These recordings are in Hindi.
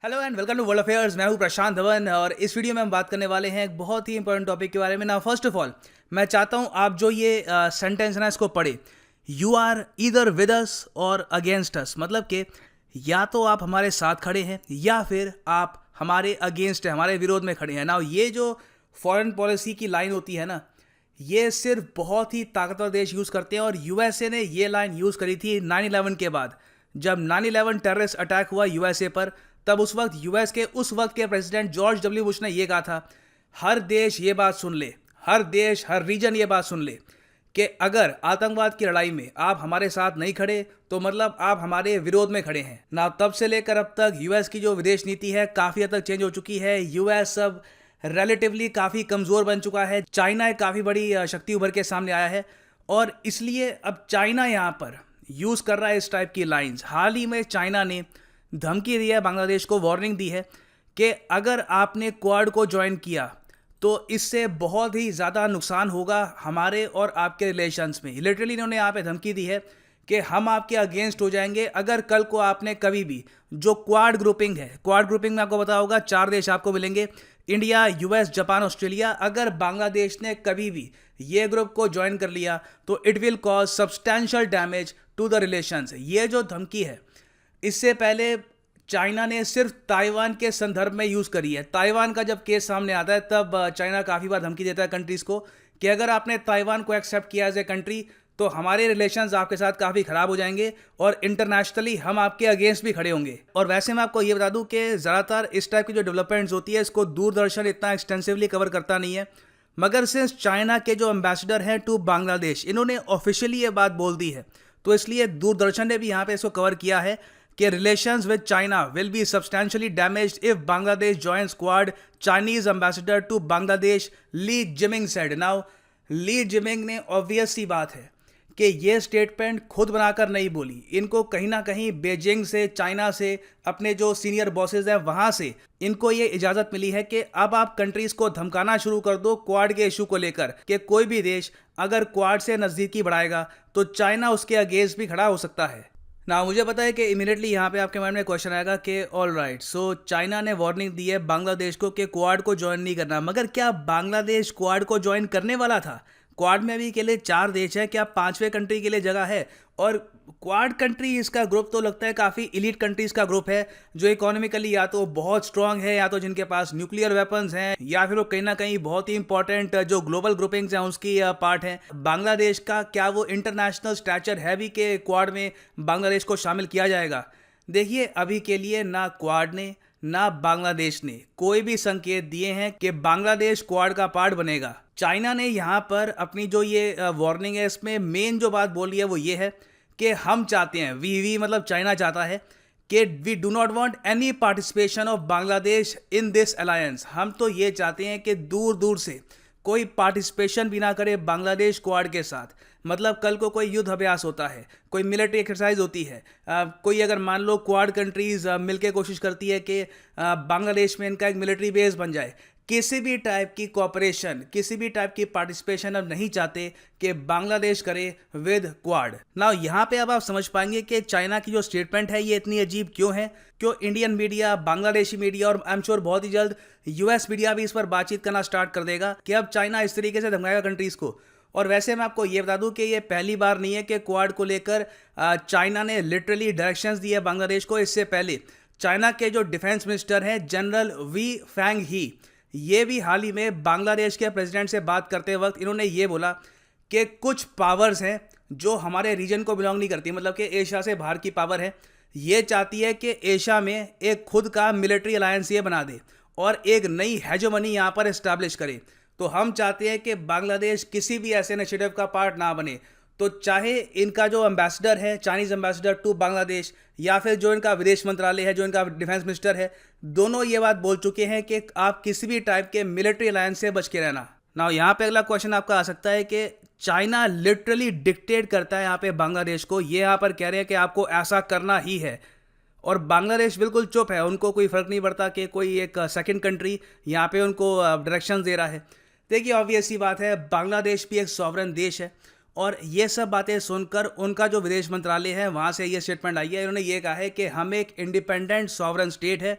Hello and welcome to world affairs. मैं हूं प्रशांत धवन और इस वीडियो में हम बात करने वाले हैं एक बहुत ही इंपॉर्टेंट टॉपिक के बारे में। ना फर्स्ट ऑफ ऑल मैं चाहता हूं आप जो ये सेंटेंस है ना इसको पढ़े। You are either with us or against अस, मतलब कि या तो आप हमारे साथ खड़े हैं या फिर आप हमारे अगेंस्ट है, हमारे विरोध में खड़े हैं। ना ये जो फॉरेन पॉलिसी की लाइन होती है ना, ये सिर्फ बहुत ही ताकतवर देश यूज़ करते हैं। और यूएसए ने ये लाइन यूज़ करी थी 9/11 के बाद। जब 9/11 टेररिस्ट अटैक हुआ यूएसए पर, तब उस वक्त यूएस के उस वक्त के प्रेसिडेंट जॉर्ज डब्ल्यू बुश ने यह कहा था, हर देश ये बात सुन ले, हर देश हर रीजन ये बात सुन ले कि अगर आतंकवाद की लड़ाई में आप हमारे साथ नहीं खड़े तो मतलब आप हमारे विरोध में खड़े हैं ना। तब से लेकर अब तक यूएस की जो विदेश नीति है काफ़ी हद तक चेंज हो चुकी है। यूएस अब रिलेटिवली काफ़ी कमज़ोर बन चुका है। चाइना एक काफ़ी बड़ी शक्ति उभर के सामने आया है और इसलिए अब चाइना यहाँ पर यूज़ कर रहा है इस टाइप की लाइंस। हाल ही में चाइना ने धमकी दी है, बांग्लादेश को वार्निंग दी है कि अगर आपने क्वाड को ज्वाइन किया तो इससे बहुत ही ज़्यादा नुकसान होगा हमारे और आपके रिलेशंस में। लिटरली इन्होंने यहाँ पे धमकी दी है कि हम आपके अगेंस्ट हो जाएंगे अगर कल को आपने कभी भी जो क्वाड ग्रुपिंग है, क्वाड ग्रुपिंग में आपको पता होगा 4 देश आपको मिलेंगे, इंडिया, यूएस, जापान, ऑस्ट्रेलिया। अगर बांग्लादेश ने कभी भी ये ग्रुप को ज्वाइन कर लिया तो it will cause substantial damage to the relations. ये जो धमकी है इससे पहले चाइना ने सिर्फ ताइवान के संदर्भ में यूज़ करी है। ताइवान का जब केस सामने आता है तब चाइना काफ़ी बार धमकी देता है कंट्रीज़ को कि अगर आपने ताइवान को एक्सेप्ट किया एज ए कंट्री तो हमारे रिलेशंस आपके साथ काफ़ी ख़राब हो जाएंगे और इंटरनेशनली हम आपके अगेंस्ट भी खड़े होंगे। और वैसे मैं आपको ये बता दूं कि ज़्यादातर इस टाइप की जो डेवलपमेंट्स होती है इसको दूरदर्शन इतना एक्सटेंसिवली कवर करता नहीं है, मगर सिंस चाइना के जो एम्बेसडर हैं टू बांग्लादेश, इन्होंने ऑफिशियली ये बात बोल दी है तो इसलिए दूरदर्शन ने भी यहाँ पे इसको कवर किया है कि relations with China will be substantially damaged if Bangladesh joins Quad, Chinese ambassador to Bangladesh Li Jiming said। Now Li Jiming ने ऑब्वियस सी बात है कि ये स्टेटमेंट खुद बनाकर नहीं बोली, इनको कहीं ना कहीं बीजिंग से, चाइना से, अपने जो सीनियर बॉसेज हैं वहाँ से इनको ये इजाज़त मिली है कि अब आप कंट्रीज़ को धमकाना शुरू कर दो क्वाड के इशू को लेकर कि कोई भी देश अगर क्वाड से नज़दीकी बढ़ाएगा तो चाइना उसके अगेंस्ट भी खड़ा हो सकता है ना। मुझे पता है कि इमीडिएटली यहाँ पे आपके माइंड में क्वेश्चन आएगा कि ऑल राइट, सो चाइना ने वार्निंग दी है बांग्लादेश को कि क्वाड को ज्वाइन नहीं करना, मगर क्या बांग्लादेश क्वाड को ज्वाइन करने वाला था? क्वाड में भी के लिए 4 देश है, क्या 5वें कंट्री के लिए जगह है? और क्वाड कंट्री इसका ग्रुप तो लगता है काफ़ी इलीट कंट्रीज़ का ग्रुप है जो इकोनॉमिकली या तो बहुत स्ट्रांग है या तो जिनके पास न्यूक्लियर वेपन्स हैं या फिर वो कहीं ना कहीं बहुत ही इंपॉर्टेंट जो ग्लोबल ग्रुपिंग्स हैं उसकी पार्ट हैं। बांग्लादेश का क्या वो इंटरनेशनल स्टैचर है भी कि क्वाड में बांग्लादेश को शामिल किया जाएगा? देखिए, अभी के लिए ना क्वाड ने ना बांग्लादेश ने कोई भी संकेत दिए हैं कि बांग्लादेश क्वाड का पार्ट बनेगा। चाइना ने यहाँ पर अपनी जो ये वार्निंग है इसमें मेन जो बात बोली है वो ये है कि हम चाहते हैं, वी मतलब चाइना चाहता है कि we do not want any participation of Bangladesh in this alliance. हम तो ये चाहते हैं कि दूर दूर से कोई पार्टिसिपेशन भी ना करे बांग्लादेश क्वाड के साथ। मतलब कल को कोई युद्ध अभ्यास होता है, कोई मिलिट्री एक्सरसाइज होती है, कोई अगर मान लो क्वाड कंट्रीज मिलके कोशिश करती है कि बांग्लादेश में इनका एक मिलिट्री बेस बन जाए, किसी भी टाइप की कोऑपरेशन, किसी भी टाइप की पार्टिसिपेशन अब नहीं चाहते कि बांग्लादेश करे विद क्वाड। नाउ यहाँ पे अब आप समझ पाएंगे कि चाइना की जो स्टेटमेंट है ये इतनी अजीब क्यों है, क्यों इंडियन मीडिया, बांग्लादेशी मीडिया और आई एम श्योर बहुत ही जल्द यूएस मीडिया भी इस पर बातचीत करना स्टार्ट कर देगा कि अब चाइना इस तरीके से धमकाएगा कंट्रीज को। और वैसे मैं आपको ये बता दूं कि ये पहली बार नहीं है कि क्वाड को लेकर चाइना ने लिटरली डायरेक्शंस दिए बांग्लादेश को। इससे पहले चाइना के जो डिफेंस मिनिस्टर हैं जनरल वी फैंग ही, ये भी हाल ही में बांग्लादेश के प्रेसिडेंट से बात करते वक्त इन्होंने ये बोला कि कुछ पावर्स हैं जो हमारे रीजन को बिलोंग नहीं करती, मतलब कि एशिया से बाहर की पावर है, ये चाहती है कि एशिया में एक खुद का मिलिट्री अलायंस ये बना दे और एक नई हेजोमनी यहाँ पर इस्टेब्लिश करे। तो हम चाहते हैं कि बांग्लादेश किसी भी ऐसे इनिशिएटिव का पार्ट ना बने। तो चाहे इनका जो एम्बेसडर है, चाइनीज़ एम्बेसडर टू बांग्लादेश, या फिर जो इनका विदेश मंत्रालय है, जो इनका डिफेंस मिनिस्टर है, दोनों ये बात बोल चुके हैं कि आप किसी भी टाइप के मिलिट्री अलायंस से बच के रहना। नाउ यहाँ पे अगला क्वेश्चन आपका आ सकता है कि चाइना लिटरली डिक्टेट करता है यहाँ पे बांग्लादेश को, ये यहाँ पर कह रहे हैं कि आपको ऐसा करना ही है, और बांग्लादेश बिल्कुल चुप है, उनको कोई फ़र्क नहीं पड़ता कि कोई एक सेकंड कंट्री यहाँ पे उनको डायरेक्शन दे रहा है। देखिए, ऑब्वियस सी बात है, बांग्लादेश भी एक सॉवरेन देश है और ये सब बातें सुनकर उनका जो विदेश मंत्रालय है वहाँ से ये स्टेटमेंट आई है। इन्होंने ये कहा है कि हम एक इंडिपेंडेंट सॉवरेन स्टेट है,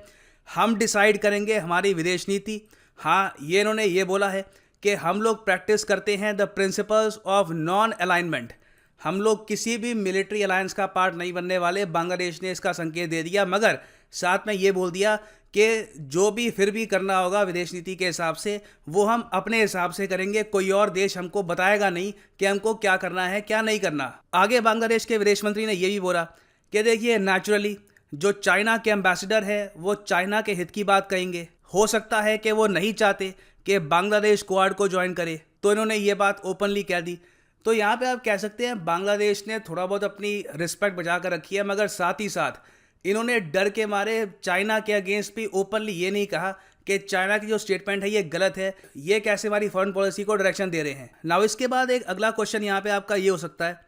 हम डिसाइड करेंगे हमारी विदेश नीति। हाँ, ये इन्होंने ये बोला है कि हम लोग प्रैक्टिस करते हैं the principles of non alignment. हम लोग किसी भी मिलिट्री अलायंस का पार्ट नहीं बनने वाले, बांग्लादेश ने इसका संकेत दे दिया, मगर साथ में ये बोल दिया कि जो भी फिर भी करना होगा विदेश नीति के हिसाब से वो हम अपने हिसाब से करेंगे, कोई और देश हमको बताएगा नहीं कि हमको क्या करना है क्या नहीं करना। आगे बांग्लादेश के विदेश मंत्री ने ये भी बोला कि देखिए नेचुरली जो चाइना के एम्बेसडर है वो चाइना के हित की बात कहेंगे। हो सकता है कि वो नहीं चाहते कि बांग्लादेश क्वाड को ज्वाइन करे, तो इन्होंने ये बात ओपनली कह दी। तो यहाँ पे आप कह सकते हैं बांग्लादेश ने थोड़ा बहुत अपनी रिस्पेक्ट बचा कर रखी है, मगर साथ ही साथ इन्होंने डर के मारे चाइना के अगेंस्ट भी ओपनली ये नहीं कहा कि चाइना की जो स्टेटमेंट है ये गलत है, ये कैसे हमारी फॉरेन पॉलिसी को डायरेक्शन दे रहे हैं। नाउ इसके बाद एक अगला क्वेश्चन यहाँ पे आपका ये हो सकता है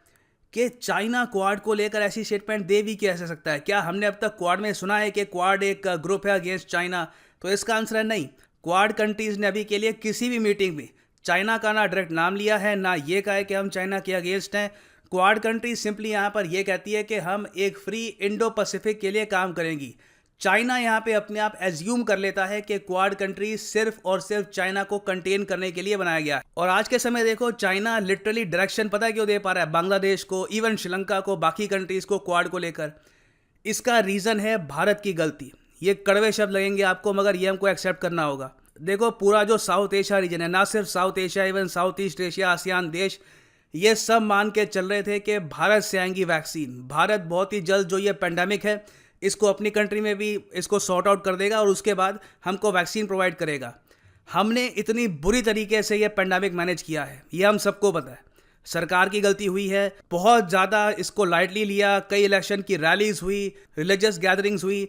कि चाइना क्वाड को लेकर ऐसी स्टेटमेंट दे भी कैसे सकता है? क्या हमने अब तक क्वाड में सुना है कि क्वाड एक ग्रुप है अगेंस्ट चाइना? तो इसका आंसर है नहीं। क्वाड कंट्रीज ने अभी के लिए किसी भी मीटिंग में चाइना का ना डायरेक्ट नाम लिया है, ना ये कहा है कि हम चाइना के अगेंस्ट हैं। क्वाड कंट्री सिंपली यहाँ पर यह कहती है कि हम एक फ्री इंडो पैसिफिक के लिए काम करेंगी। चाइना यहाँ पे अपने आप एज्यूम कर लेता है कि क्वाड कंट्री सिर्फ और सिर्फ चाइना को कंटेन करने के लिए बनाया गया है। और आज के समय देखो चाइना लिटरली डायरेक्शन पता है क्यों दे पा रहा है बांग्लादेश को, इवन श्रीलंका को, बाकी कंट्रीज को क्वाड को लेकर? इसका रीजन है भारत की गलती। ये कड़वे शब्द लगेंगे आपको, मगर ये हमको एक्सेप्ट करना होगा। देखो पूरा जो साउथ एशिया रीजन है, ना सिर्फ south Asia, even south east Asia, ASEAN देश, ये सब मान के चल रहे थे कि भारत से आएंगी वैक्सीन। भारत बहुत ही जल्द जो ये पेंडेमिक है इसको अपनी कंट्री में भी इसको सॉर्ट आउट कर देगा और उसके बाद हमको वैक्सीन प्रोवाइड करेगा। हमने इतनी बुरी तरीके से ये पेंडेमिक मैनेज किया है, ये हम सबको पता है। सरकार की गलती हुई है, बहुत ज़्यादा इसको लाइटली लिया, कई इलेक्शन की रैलीज हुई, रिलीजियस गैदरिंग्स हुई,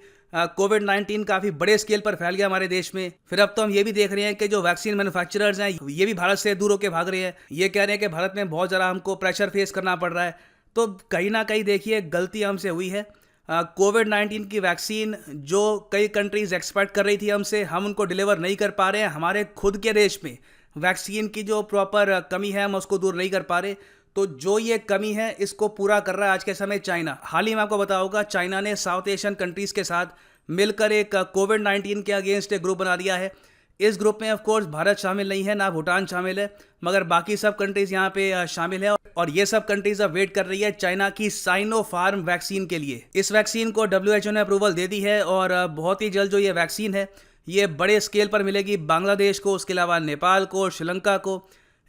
कोविड-19 काफ़ी बड़े स्केल पर फैल गया हमारे देश में। फिर अब तो हम ये भी देख रहे हैं कि जो वैक्सीन मैन्युफैक्चरर्स हैं ये भी भारत से दूर होकर भाग रहे हैं। ये कह रहे हैं कि भारत में बहुत ज़्यादा हमको प्रेशर फेस करना पड़ रहा है। तो कहीं ना कहीं देखिए गलती हमसे हुई है। कोविड-19 की वैक्सीन जो कई कंट्रीज एक्सपेक्ट कर रही थी हमसे, हम उनको डिलीवर नहीं कर पा रहे हैं। हमारे खुद के देश में वैक्सीन की जो प्रॉपर कमी है हम उसको दूर नहीं कर पा रहे। तो जो ये कमी है इसको पूरा कर रहा है आज के समय चाइना। हाल ही में आपको बताया होगा चाइना ने साउथ एशियन कंट्रीज़ के साथ मिलकर एक कोविड-19 के अगेंस्ट एक ग्रुप बना दिया है। इस ग्रुप में ऑफ कोर्स भारत शामिल नहीं है, ना भूटान शामिल है, मगर बाकी सब कंट्रीज़ यहाँ पे शामिल है। और ये सब कंट्रीज़ अब वेट कर रही है चाइना की साइनोफार्म वैक्सीन के लिए। इस वैक्सीन को WHO ने अप्रूवल दे दी है और बहुत ही जल्द जो ये वैक्सीन है ये बड़े स्केल पर मिलेगी बांग्लादेश को, उसके अलावा नेपाल को, श्रीलंका को।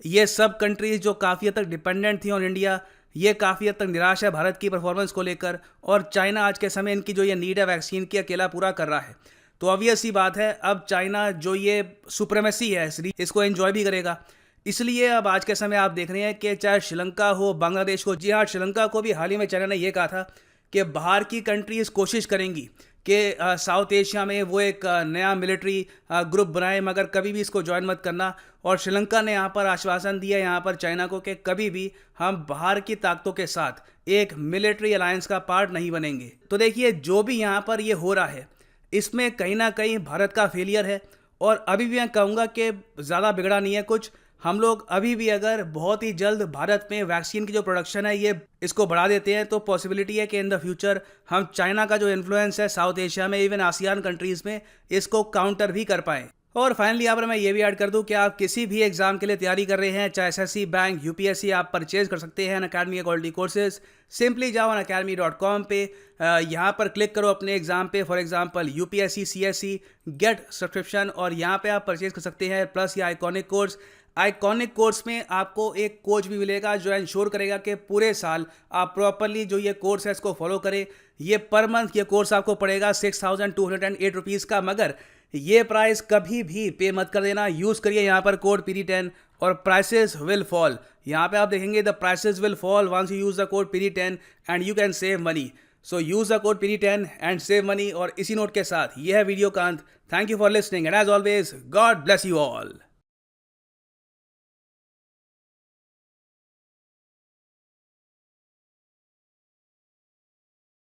ये सब कंट्रीज जो काफ़ी हद तक डिपेंडेंट थी ऑन इंडिया, ये काफ़ी हद तक निराश है भारत की परफॉर्मेंस को लेकर। और चाइना आज के समय इनकी जो ये नीड है वैक्सीन की अकेला पूरा कर रहा है। तो ऑब्वियस सी बात है अब चाइना जो ये सुप्रीमेसी है इसको एंजॉय भी करेगा। इसलिए अब आज के समय आप देख रहे हैं कि चाहे श्रीलंका हो, बांग्लादेश को, जी हाँ श्रीलंका को भी हाल ही में चाइना ने यह कहा था कि बाहर की कंट्रीज कोशिश करेंगी कि साउथ एशिया में वो एक नया मिलिट्री ग्रुप बनाए, मगर कभी भी इसको ज्वाइन मत करना। और श्रीलंका ने यहाँ पर आश्वासन दिया यहाँ पर चाइना को कि कभी भी हम बाहर की ताकतों के साथ एक मिलिट्री अलायंस का पार्ट नहीं बनेंगे। तो देखिए जो भी यहाँ पर ये हो रहा है इसमें कहीं ना कहीं भारत का फेलियर है। और अभी भी मैं कहूँगा कि ज़्यादा बिगड़ा नहीं है कुछ। हम लोग अभी भी अगर बहुत ही जल्द भारत में वैक्सीन की जो प्रोडक्शन है ये इसको बढ़ा देते हैं तो पॉसिबिलिटी है कि इन द फ्यूचर हम चाइना का जो इन्फ्लुएंस है साउथ एशिया में, इवन आसियान कंट्रीज़ में, इसको काउंटर भी कर पाएँ। और फाइनली यहाँ पर मैं ये भी ऐड कर दूँ कि आप किसी भी एग्जाम के लिए तैयारी कर रहे हैं, चाहे SSC, बैंक, UPSC, आप परचेज कर सकते हैं अनअकैडमी क्वालिटी कोर्सेज। सिंपली जाओ unacademy.com पे, यहाँ पर क्लिक करो अपने एग्जाम पे, for example UPSC, CSE, get subscription, और यहाँ पे आप परचेज कर सकते हैं प्लस या आइकॉनिक कोर्स। आइकॉनिक कोर्स में आपको एक कोच भी मिलेगा जो इंश्योर करेगा कि पूरे साल आप प्रॉपरली जो ये कोर्स है इसको फॉलो करें। ये पर मंथ ये कोर्स आपको पड़ेगा 6,208 रुपीज़ का, मगर ये प्राइस कभी भी पे मत कर देना। यूज़ करिए यहाँ पर कोड PD10 और प्राइसेस विल फॉल। यहाँ पे आप देखेंगे the prices will fall once you use the code PD10 and you can save money. So use the code PD10 and save money. और इसी नोट के साथ ये है वीडियो का अंत। Thank you for listening and as always God bless you all.